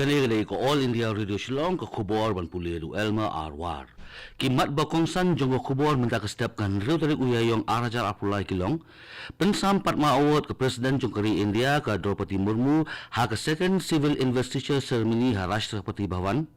Kanilay ko All India Radio Shillong ka kubor ban puliru Elma Arwar. Kimat bakong san jong ko kubor minta ka step kan rio dari uyayong arajar apulai kilong. Pensam patma award ka Presiden jong kari India ka Draupadi Murmu ha ka second civil investiture ceremony ha Rashtrapati Bhavan.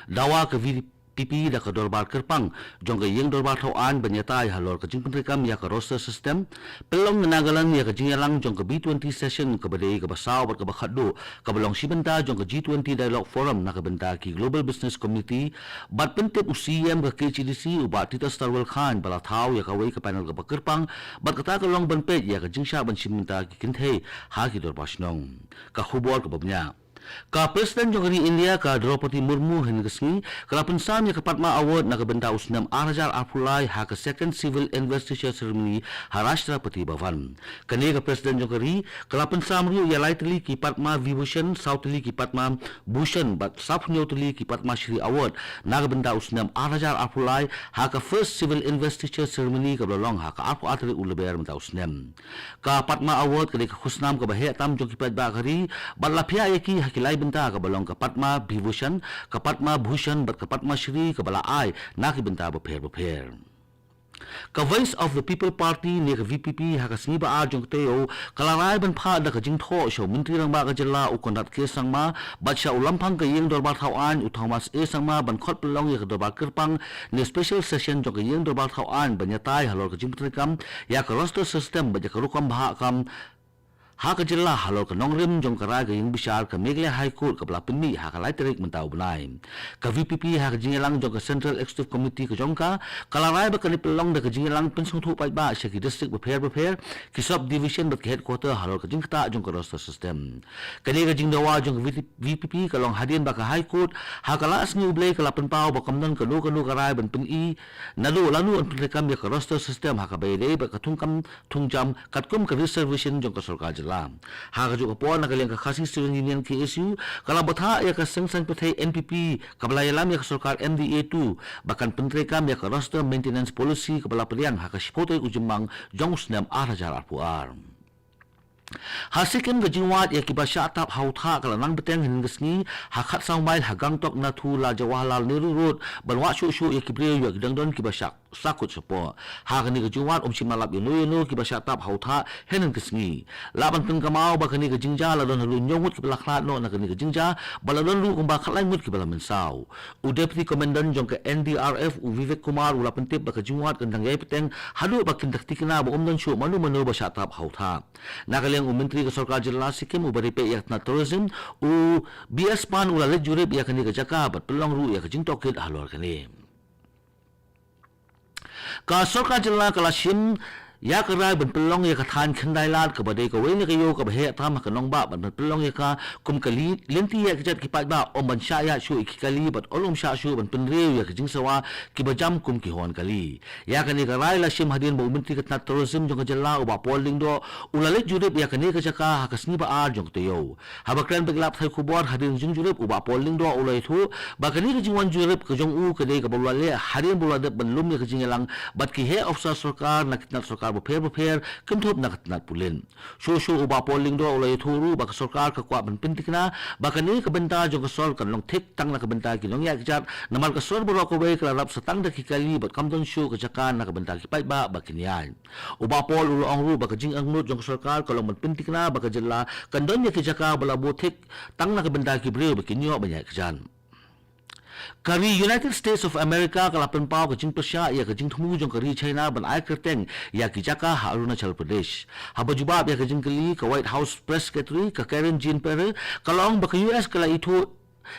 Dawa ka VPP da ka dorbar kerpang jong ka yeng dorbar thauan banyatai halor ka jing pentrikam ya ka roster system pelong nagalan ya ka jingalang jong ka B20 session ka badai ka basaw bat ka bakhaddo ka balong sibenta jong ka G20 dialogue forum na ka benta ki global business community bat pentep usiyam ka KCDC ubat Tita Starwell Khan bala thau ya ka wei ka panel ka bakerpang bat ka ta ka long banpet ya ka jingsha ban sibenta ki kinthe ha ki dorbar snong ka khubor ka babnya ka Presiden jong kari India ka Draupadi Murmu hengesngi kala pensam ya kapatma award na kabenta usnam arajar apulai ha ka second civil investiture ceremony ha Rashtrapati Bhavan kani ka Presiden jong kari kala pensam ru ya laitli ki patma Vibhushan Southli ki patma Bhushan bat Sapnyotli ki patma Shri award na kabenta usnam arajar apulai ha ka first civil investiture ceremony ka long ha ka apu atri uleber menta usnam ka patma award kani ka khusnam ka bahe tam jong ki patba kari balapia yaki kilai benta ka balong ka Padma Vibhushan ka Padma Bhushan bat ka Padma Shri ka bala ai na ki benta bapher ka Voice of the People Party ni ka VPP ha ka sniba a jong teo kalarai ban pha da ka jing tho sho menteri rang ba ka jela u kondat ke sangma bat sha ulam phang ka yeng dorbar thauan u Thomas e sangma ban khot pelong ya ka dorbar kerpang ni special session jong ka yeng dorbar thauan banyatai halor ka jing kam ya ka roster system ba ja ka rukam bha kam ha ka jilla halor ka nongrim jong kara ga ying bishar ka Meghalaya High Court ka bala pinmi ha ka laiterik mentau benai ka VPP ha ka jingelang jong ka Central Executive Committee ka jong ka kalarai ba ka ni pelong da ka jingelang pensung thu pai ba sya ki district bapher ki sub division bat ka headquarter halor ka jing kata jong ka roster system kani ka jing dawa jong ka VPP ka long hadin ba ka High Court ha ka las ni ublay ka lapan pau ba kamdan ka lu karai ban pin nalu lanu an pinrekam ya ka roster system ha ka bayde ba ka thungkam thungjam katkum ka reservation jong ka sarkar ha ka juga pon na kalian ka khasing student union KSU kala batha ya ka sengsan pathai NPP kabla yalam ya ka sarkar MDA2 bahkan penteri kam ya ka roster maintenance policy kabla peliang ha ka sipotoy ujumang jongsnam arajar arpuar hasikim ga jingwat ya kibasya tap hautha kala nang beteng hingesni hakat sangmail hagang tok na thu la Jawaharlal Nehru Road banwa shu ya kibre ya gidangdon kibasya sakut sepo ha kani ga jingwat simalap yeno kibasya tap hautha henen kesni laban teng kamau ba kani ga jingja la don lu nyongut kibla khlat no na kani ga jingja baladon lu kumba khalai mut kibla mensau u deputy commandant jong ka NDRF u Vivek Kumar ula pentip ba ka jingwat kandang yai peteng hadu ba kintaktikna ba umdan shu manu ba sya tap hautha na kalian Menteri ke Sarkar Jela Sikkim ubaripe ya na tourism u BS pan ula jurib ya kani ke Jaka bat pelong ru ya ke jingtokit halor kani ka Sarkar Jela kala sim ya kerai ban pelong ya kathan khandai lat ka badai ka wei ka yo ka bahe tham ka nong ba ban pelong ya ka kum kali lenti ya kijat ki pat ba om ban sha ya shu ikali bat olum sha shu ban penre ya kijing sawa ki bajam kum ki hon kali ya kani ka rai la sim hadin ba menteri ka tourism jong ka jela u ba polling do ulale jurib ya kani ka jaka ka sni ba ar jong te yo ha ba kran beglap thai khubor hadin jing jurib u ba polling do ulai thu ba kani ka jingwan jurib ka jong u ka dei ka bulale hadin bulade ban lum ya ka jingelang bat ki he officer sarkar na kitna sarkar bapher kentop na katnat pulin shu uba polling do ulai thuru ba sarkar ka kwa ban pintikna ba kani ka benta jong ka sol kan long thik tang na ka benta ki long ya kijat namal ka sor bro ko be ka rap satang da ki kali ba kamdon shu ka jakan na ka benta ki pai ba kinyan uba pol ulo ang ru ba ka jing ang nut jong ka sarkar ka long ban pintikna ba ka jella kandon ya ki jaka bala bo thik tang na ka benta ki breu ba kinyo ba ya kijan kari United States of America kalapan pau ka jing Persia ya ka jing thumu jong kari China ban ai kerteng ya ki Jaka ha Arunachal Pradesh haba jubab ya ka jing kali ka White House press secretary ka Karen Jean Pierre kalong ba ka US kala itu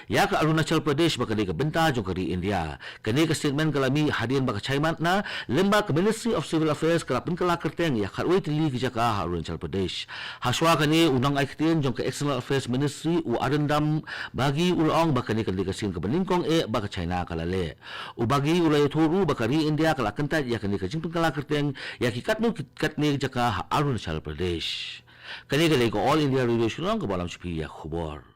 ya ka Arunachal Pradesh ba kani ka benta jong kari India kani ka statement kalami hadin ba ka Chaiman na lemba ka Ministry of Civil Affairs kalapan kala kerteng ya kharwai tili ki Jaka ha Arunachal Pradesh haswa kani unang ai kerteng jong ka External Affairs Ministry u arendam bagi ulong ba kani ka sin ka baningkong ba ka China kalale u bagi ulai thuru ba kari India kala kentat ya kani ka jing kala kerteng ya ki katni Jaka ha Arunachal Pradesh kani ka ko All India Radio Shillong ka balam chipi ya khubor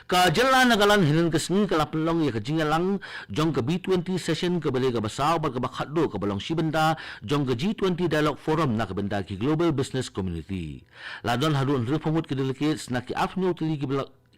Ka jalan nagalan hinan kesni ka lapelong ya ka jingalang jong ka B20 session ka bali ka basaw bar ka bakaddo ka balong sibenda jong ka G20 Dialogue Forum na ka benda ki Global Business Community. Ladon hadun repomot ki delegates na ki afno tili ki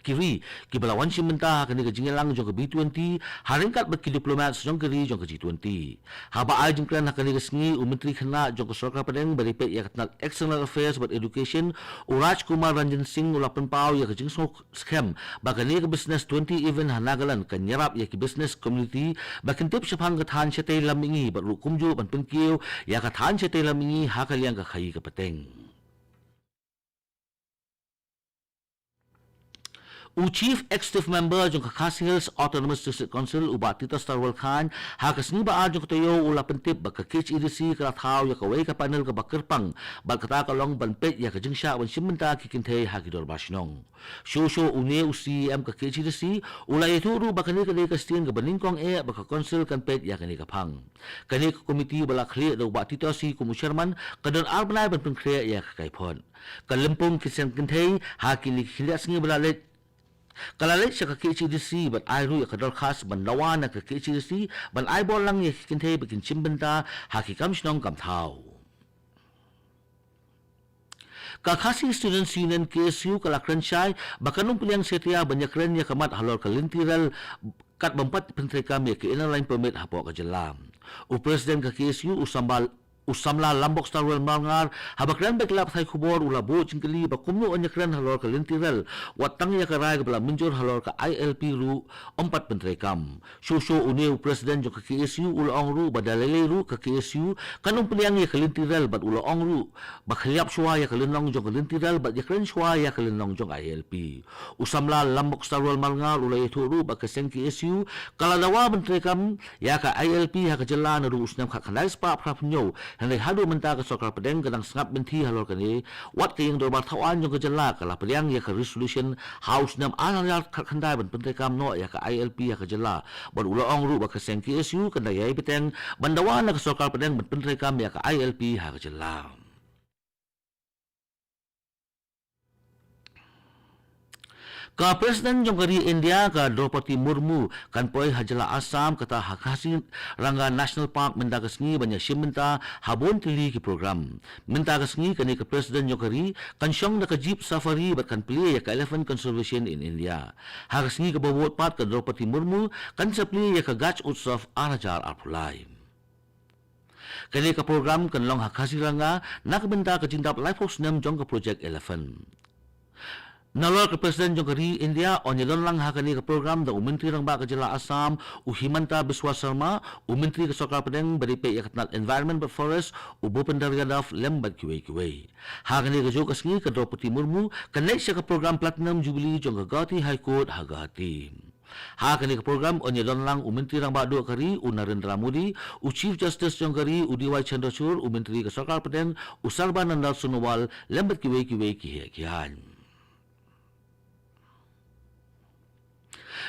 kiri ki balawan simenta kani ka jingalang jong ka B20 haringkat bat ki diplomat jong kiri jong ka G20 haba ay jong klan kani ka sngi umentri khana jong ka sarkar padeng baripe ya katnal external affairs but education Uraj Kumar Ranjan Singh ulapan pau ya ka jingsok scam bagani ka business 20 even hanagalan kan nyarap ya ki business community bakin tip syapang ka than syate lamingi bat ru kumju ban pengkiu ya ka than syate lamingi hakaliang ka khai ka pateng. Chief Executive Member jong Khasi Hills Autonomous District Council ubat Tito Starwell Khan hakas ni ba jong tayo ula pentip baka KHEDC kala thaw ya kawai ka panel ka bakirpang bal kata kalong banpet ya ka jingsha wan simenta kikinthe hagidor basnong show une UCM ka KHEDC ula ituru baka ni ka stien ka baningkong baka council kan pet ya kani ka phang kani ka committee bala khli do ubat Tito si kumu chairman kadon arbanai ban pengkre ya ka kaipon kalimpong kisen kinthe hakili khilas ngi bala let Kalalit siya ka KHEDC ban ay ru ya kadol khas ban lawan na ka KHEDC ban ay bol lang ya kintay bikin simbenta haki kamsnong kamthaw. Kakasi Students Union KSU kalakransay bakanong piliang setya banyakren ya kamat halor kalintiral kat bampat pentri kami ya inline permit hapo ka jalam. U President ka KSU usamla lambok starwell mangar habakran beklap thai khubor ula bo chingkali ba kumno anyakran halor ka lintiral watang ya karai bala munjur halor ka ILP ru ompat pentrekam show une president jo ka KSU ula ongru badalele ru ka KSU kanong piliang ya ka lintiral bat ula ongru ba khliap shwa ya ka linong jo ka lintiral bat yakran shwa ya ka linong jo ILP usamla lambok starwell mangar ula itu ru ba ka seng KSU kaladawa pentrekam ya ka ILP ha ka jalan ru usnam ka kanai spa prapnyo Henry hadu menta ka sokar pedeng kadang sengap benti halor kani wat ke yang dorbar tawan yang kejala kala pedeng ya ka resolution house nam anal khandai ban pentai kam no ya ka ILP ya ka jala ban ula ong ru ba ka seng KSU kandai ya beteng bandawan ka sokar pedeng ban pentai kam ya ka ILP ha ka jala. Ka Presiden Jongkari India ka Draupadi Murmu kan poi hajala Assam kata hakasi rangga National Park menda kasngi banya simenta habon tili ki program menta kasngi kani ka Presiden Jongkari kan syong na ka jeep safari bat kan pli ya ka elephant conservation in India hakasngi ka bawot pat ka Draupadi Murmu kan sapli ya ka Gach Utsav Arajar Arpulai kani ka program kan long hakasi rangga nakabenta ka jindap life house nam jong ka project elephant Nalor ke Presiden Jongkari India onyelon lang hakani ke program da Menteri rang ba ka jila Assam Himanta Biswa Sarma Menteri ke Sokar Pedeng beripe ya katnal Environment but Forest Bhupender Yadav lembat kiwe hakani ke jo kasngi ke Draupadi Murmu kanai siya ke program Platinum Jubilee jong ka Gauhati High Court Hagati hakani ke program onyelon lang Menteri rang ba do kari Narendra Modi Chief Justice Jongkari DY Chandrachud Menteri ke Sokar Pedeng Sarbananda Sonowal lembat kiwe kihan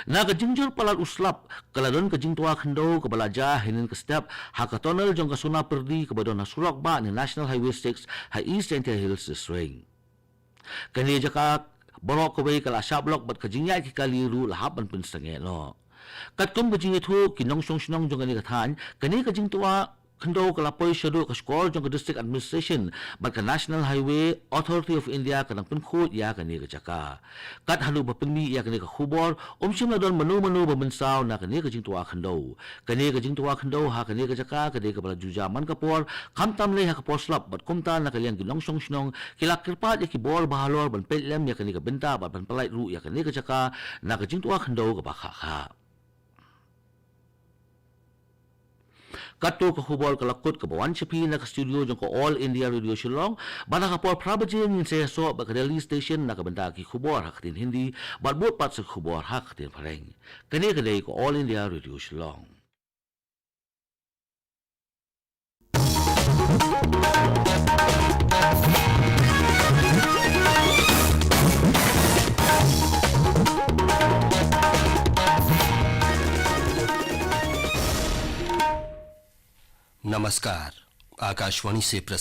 na kajingjur palat uslap kaladon kajingtua khendo ke balaja hinin ke step hakatonel jong kasuna perdi ke badon hasurok ba ni National Highway 6 ha East India Hills District kani jaka borok kawai kala shablok bat kajingya ki kaliru lahaban pinsenge no kat kum kajingya thu kinong song jong kani kathan kani kajingtua Kendo kalapoi syadu ke skor jong ke district administration bat ke National Highway Authority of India kanang penkhut ya kani ke jaka kat halu bapengmi ya kani ke khubor sim ladon menu bemensaw na kani ke jingtua kendo ha kani ke jaka kani ke bala jujaman kapor kamtam le ha kapor slap bat kumta na kaliang ginong song kilak kirpat ya ki bor bahalor ban pelem ya kani ke benta bat ban pelait ru ya kani ke jaka na ke jingtua kendo ke bakha Kato ka hubol kalakot ka bawan sipi na ka studio jong ka All India Radio Shillong bana ka por prabajin yin sa so ba ka Delhi station na ka banda ki hubor hakatin hindi bat bot pat sa hubor hakatin pareng kani ka day ka All India Radio Shillong नमस्कार आकाशवाणी से